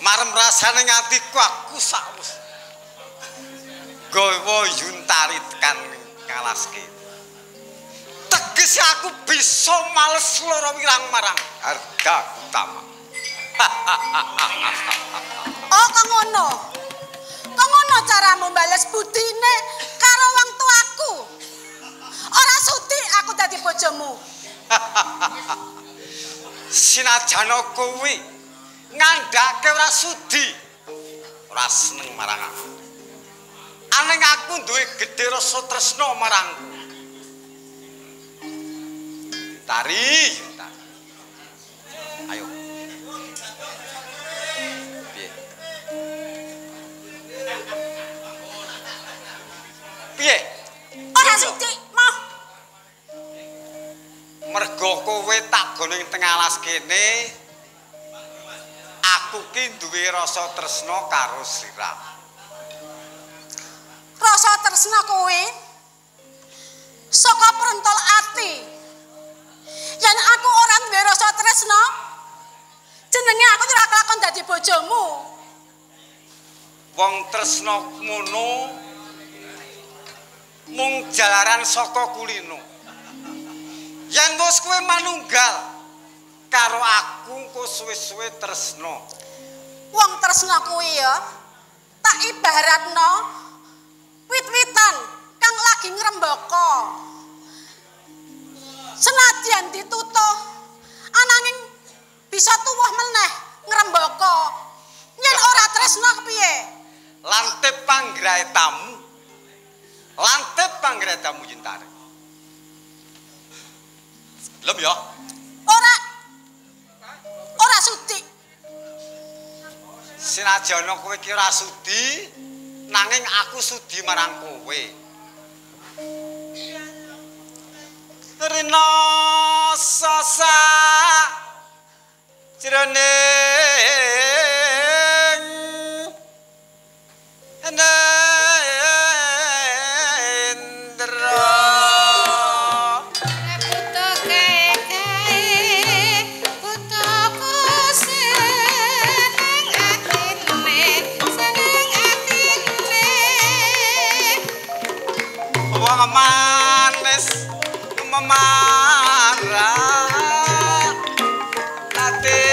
Marem rasane atiku aku sakwis. Gawa yuntari tekan ngalaske. Tegese aku bisa males lara wirang marang harga utama. Oh, kok ngono. Kok ngono caramu bales budine karo wong tuaku. Ora sudi aku dadi bojomu. Sinajan kuwi ngandhake ora sudi. Ora seneng marang aku. Aneng aku duwe gedhe rasa tresna marangku. Tari, Yuntari. Ayo. Piye? Piye? Ora sudi, moh. Mergo kowe tak gone ing tengah alas kene, aku ki duwe rasa tresna karo sliramu. Rasa tresna kowe saka prentol ati. Yen aku ora duwe rasa tresna, jenenge aku ora kelakon dadi bojomu. Wong tresna ngono mung jalaran saka kulino. Yen wis kowe manunggal karo aku engko suwe-suwe tresna. Wong tresna kuwi ya tak ibaratno wit-witan kang lagi ngrembaka. Senadyan ditutuh ananging bisa tuwuh meneh ngrembaka. Yen ora tresna kepiye? Lantip panggraetamu. Lantip panggraetamu Yuntari. Lem ya? Ora sudi. Senajan kowe iki ora sudi, nanging aku sudi marang kowe. Rina sasa jroning nendra. Manis memarah hati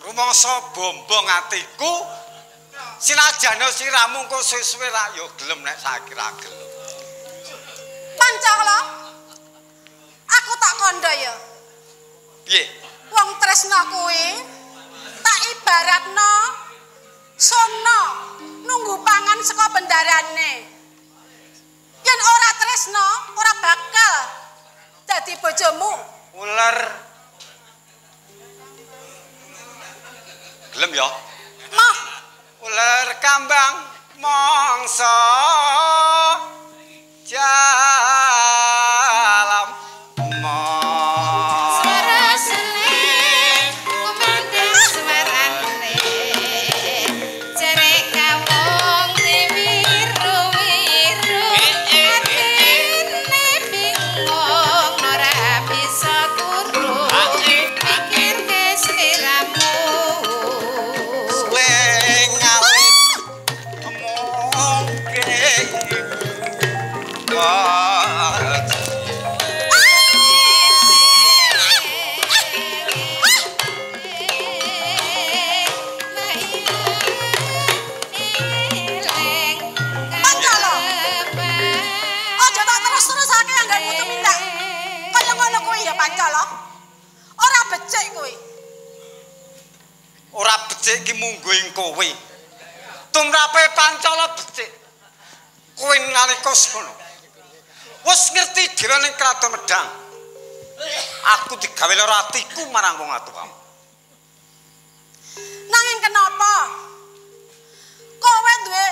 rumangsa bombong atiku. Sinajane siramu engko suwe-suwe ra ya gelem nek saiki ra gelem. Pancala. Aku tak kandha ya. Piye? Wong tresna kuwi tak ibaratno sono nunggu pangan saka bendarane. Yen ora tresna, ora bakal dadi bojomu. Ular. Gelem ya? Mah ular kambang mangsa jalam becik iki munggo ing kowe. Tumrape Pancala becik. Kowe nalika sono wis ngerti dhewe ning Kraton Medang. Aku digawe lara atiku marang wong atuwamu. Nanging kenapa? Kowe duwe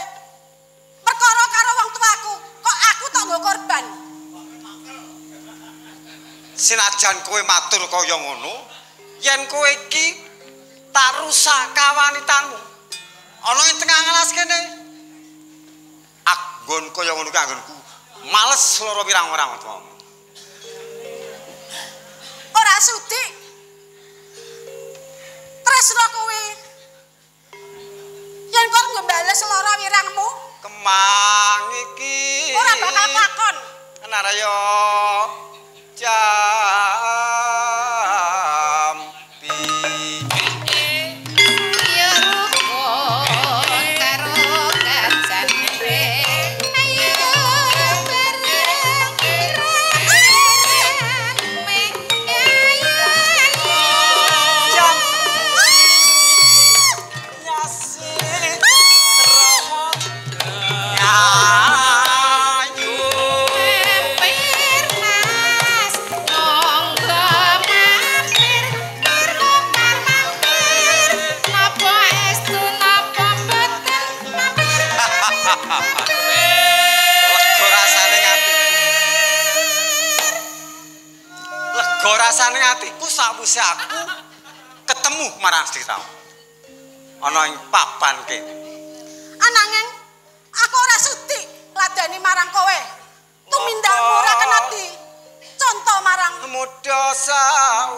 perkara karo wong tuaku, kok aku tak nggo korban? Senajan kowe matur kaya ngono, yen kowe iki rusak kawanitanmu. Ana ing tengah alas kene. Anggon kaya ngono ki anggonku. Males lara pirang-pirang wong. Ora sudi. Tresno kuwi. Yen kok ngembales lara wirangmu, Kemang iki. ora bakal kakon. Naraya rasane atiku sakwise aku ketemu marang Sritamu. Ana ing papan kene. Ananging aku ora sudi ladani marang kowe. Tumindakmu ora kena di contoh marang muda sau.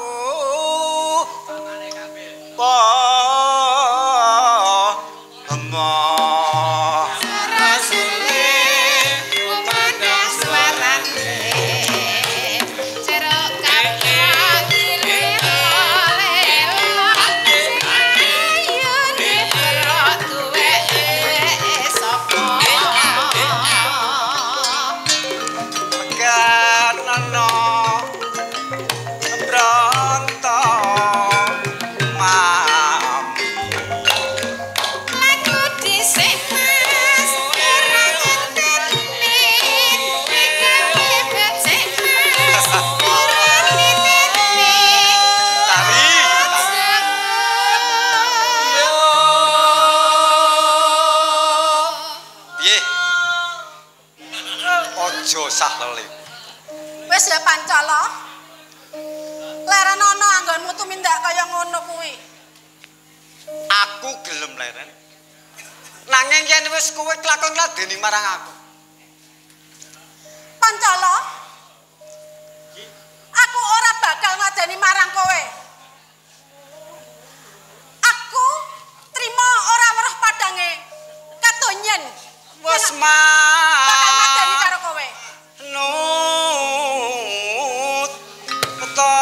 Wis ya Pancala. Leren ana anggonmu tumindak kaya ngono kuwi. Aku gelem leren. Nanging yen wis kowe kelakon ngladeni marang aku. Pancala. Aku ora bakal ngladeni marang kowe. Aku trima ora weruh padange katonyen. Wes bakal ngladeni karo kowe. Nut beto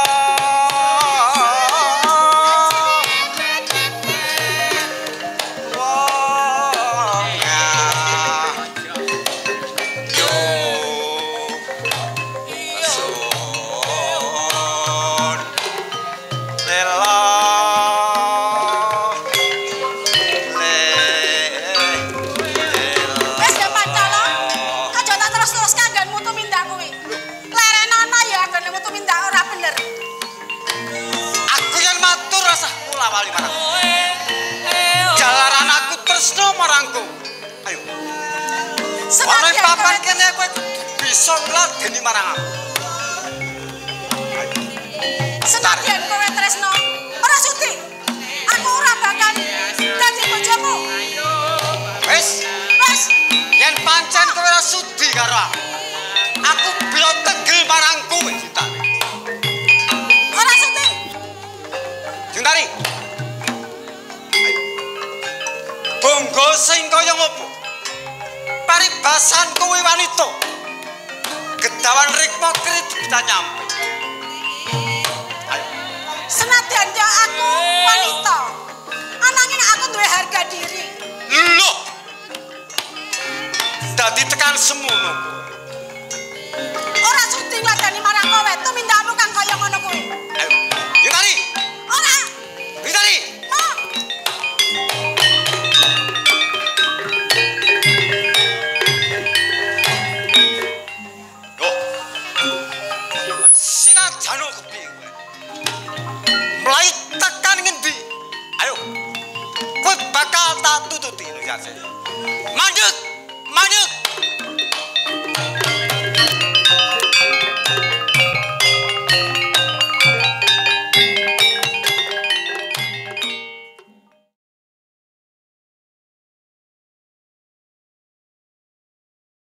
jalaran aku tresno marangku. Ayo. Ana papan kene kowe bisa ngladeni marang aku. Senadyan kowe tresno, ora sudi. Aku ora bakal dadi bojomu. Wis, yen pancen kowe ora sudi karo aku bila tegel marang kowe cintane. Ora sudi. Jundari. Bonggo sing kaya ngopo? Paribasan kowe wanita. Gedawan rikma kreditan nyampe. Ayo. Senadyan ya aku wanita. Ananging aku duwe harga diri. Lho. Dadi tekan semono. Ora sudi ngladani marang kowe, tumindakmu kang kaya ngono kuwi. Ayo. Yutari. Ora. Yutari. Sinajan kepiye kowe? Mulai tekan ngendi? Ayo. Kowe bakal tak tututi lho jase. Mandeg, mandeg.